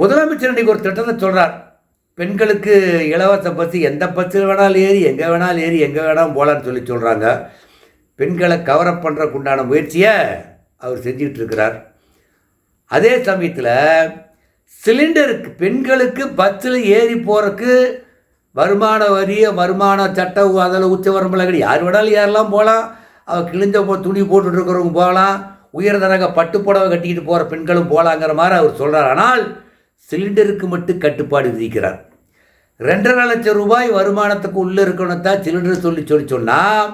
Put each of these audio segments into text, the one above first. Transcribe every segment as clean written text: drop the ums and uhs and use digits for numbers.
முதலமைச்சர் இன்னைக்கு ஒரு திட்டத்தை சொல்கிறார். பெண்களுக்கு இலவச பஸ், எந்த பஸ்ஸில் வேணாலும் ஏறி எங்கே வேணாலும் ஏறி எங்கே வேணாலும் போகலான்னு சொல்லி சொல்கிறாங்க. பெண்களை கவரப் பண்ணுறதுக்கு உண்டான முயற்சியை அவர் செஞ்சுக்கிட்டு இருக்கிறார். அதே சமயத்தில் சிலிண்டருக்கு பெண்களுக்கு பஸ்ஸில் ஏறி போகிறதுக்கு வருமான வரி, வருமான சட்டம், அதில் உச்ச வரம்பில் கிடையாது. யார் வேணாலும் ஏறலாம், போகலாம். அவள் கிழிஞ்ச துணி போட்டுட்டு இருக்கிறவங்க போகலாம். உயர்தரக பட்டு புடவை கட்டிக்கிட்டு போகிற பெண்களும் போகலாங்கிற மாதிரி அவர் சொல்கிறார். ஆனால் சிலிண்டருக்கு மட்டும் கட்டுப்பாடு விதிக்கிறார். 2.5 லட்சம் ரூபாய் வருமானத்துக்கு உள்ளே இருக்கணும் தான் சிலிண்டர் சொல்லி சொன்னால்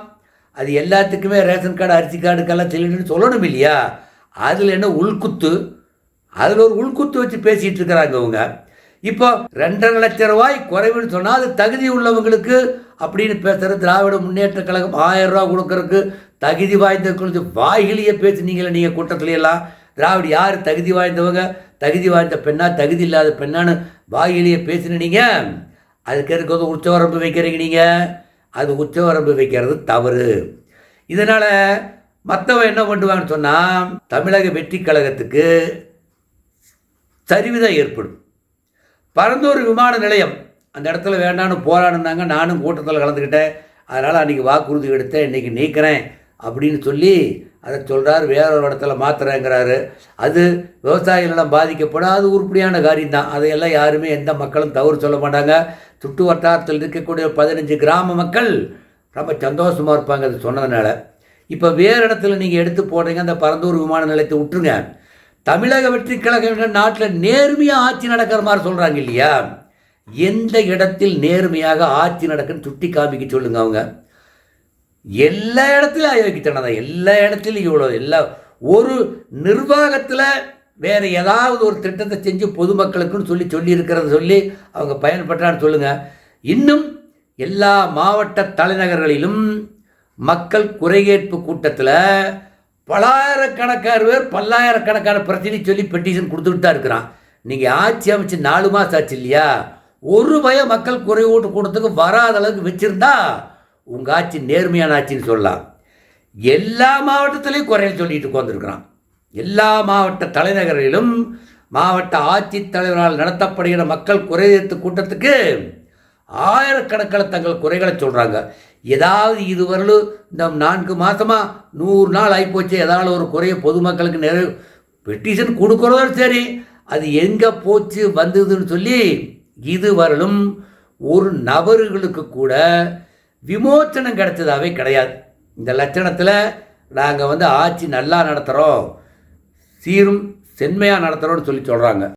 அது எல்லாத்துக்குமே ரேஷன் கார்டு, அரிசி கார்டுக்கெல்லாம் சிலிண்டர்னு சொல்லணும் இல்லையா? அதில் என்ன உள்குத்து, அதில் ஒரு உள்குத்து வச்சு பேசிகிட்டு இருக்கிறாங்க அவங்க. இப்போ 2.5 லட்சம் ரூபாய் குறைவுன்னு சொன்னால் அது தகுதி உள்ளவங்களுக்கு அப்படின்னு பேசுகிற திராவிட முன்னேற்ற கழகம் 1000 ரூபா கொடுக்கறதுக்கு தகுதி வாய்ந்த வாய்களையே பேசுனீங்களே நீங்கள் கூட்டத்திலையெல்லாம். திராவிட யார் தகுதி வாய்ந்தவங்க, தகுதி வாய்ந்த பெண்ணா, தகுதி இல்லாத பெண்ணான்னு வாயிலேயே பேசினீங்க. அதுக்கு இருக்கிறது உச்சவரம்பு வைக்கிறீங்க நீங்கள். அது உச்சவரம்பு வைக்கிறது தவறு. இதனால் மற்றவன் என்ன பண்ணுவாங்கன்னு சொன்னால் தமிழக வெற்றி கழகத்துக்கு சரிவுதான் ஏற்படும். பரந்தூர் விமான நிலையம் அந்த இடத்துல வேண்டான்னு போராடினாங்க. நானும் கூட்டத்தில் கலந்துக்கிட்டேன். அதனால் அன்றைக்கி வாக்குறுதி எடுத்தேன், இன்றைக்கி நீக்கிறேன் அப்படின்னு சொல்லி அதை சொல்கிறார். வேற ஒரு இடத்துல மாத்திரங்கிறாரு. அது விவசாயிகளிடம் பாதிக்கப்படும். அது உருப்படியான காரியம்தான். அதையெல்லாம் யாருமே எந்த மக்களும் தவறு சொல்ல மாட்டாங்க. சுற்று வட்டாரத்தில் இருக்கக்கூடிய 15 கிராம மக்கள் ரொம்ப சந்தோஷமாக இருப்பாங்க அது சொன்னதுனால. இப்போ வேறு இடத்துல நீங்கள் எடுத்து போடுறீங்க. அந்த பரந்தூர் விமான நிலையத்தை விட்டுருங்க. தமிழக வெற்றி கழகம் நாட்டில் நேர்மையாக ஆட்சி நடக்கிற மாதிரி சொல்கிறாங்க இல்லையா? எந்த இடத்தில் நேர்மையாக ஆட்சி நடக்குன்னு சுட்டி காமிக்க சொல்லுங்க. அவங்க எல்லா இடத்துலையும் அயோக்கித்தனம் தான். எல்லா இடத்துலையும் இவ்வளோ ஒரு நிர்வாகத்தில் வேறு ஏதாவது ஒரு திட்டத்தை செஞ்சு பொதுமக்களுக்குன்னு சொல்லி இருக்கிறத சொல்லி அவங்க பயன்பட்டான்னு சொல்லுங்கள். இன்னும் எல்லா மாவட்ட தலைநகர்களிலும் மக்கள் குறைகேட்பு கூட்டத்தில் பல்லாயிரக்கணக்கான பேர் பல்லாயிரக்கணக்கான பிரச்சனை சொல்லி பெட்டிஷன் கொடுத்துக்கிட்டு தான் இருக்கிறான். நீங்கள் ஆட்சி அமைச்சு 4 மாதம் ஆச்சு இல்லையா? ஒரு பயம் மக்கள் குறை ஓட்டு கூட்டத்துக்கு வராத அளவுக்கு வச்சுருந்தா உங்கள் ஆட்சி நேர்மையான ஆட்சின்னு சொல்லலாம். எல்லா மாவட்டத்திலையும் குறைய சொல்லிட்டு உட்காந்துருக்கிறான். எல்லா மாவட்ட தலைநகரிலும் மாவட்ட ஆட்சித்தலைவரால் நடத்தப்படுகிற மக்கள் குறைதீர்ப்பு கூட்டத்துக்கு ஆயிரக்கணக்கில் தங்கள் குறைகளை சொல்கிறாங்க. ஏதாவது இதுவரையிலும் இந்த 4 மாதமாக 100 நாள் ஆகிப்போச்சு, ஏதாவது ஒரு குறைய பொதுமக்களுக்கு பெட்டிஷன் கொடுக்குறதும் சரி, அது எங்கே போச்சு வந்ததுன்னு சொல்லி இதுவரையிலும் ஒரு நபர்களுக்கு கூட விமோச்சனம் கிடைச்சதாகவே கிடையாது. இந்த லட்சணத்தில் நாங்கள் ஆட்சி நல்லா நடத்துகிறோம், சீரும் செம்மையாக நடத்துகிறோன்னு சொல்லி சொல்கிறாங்க.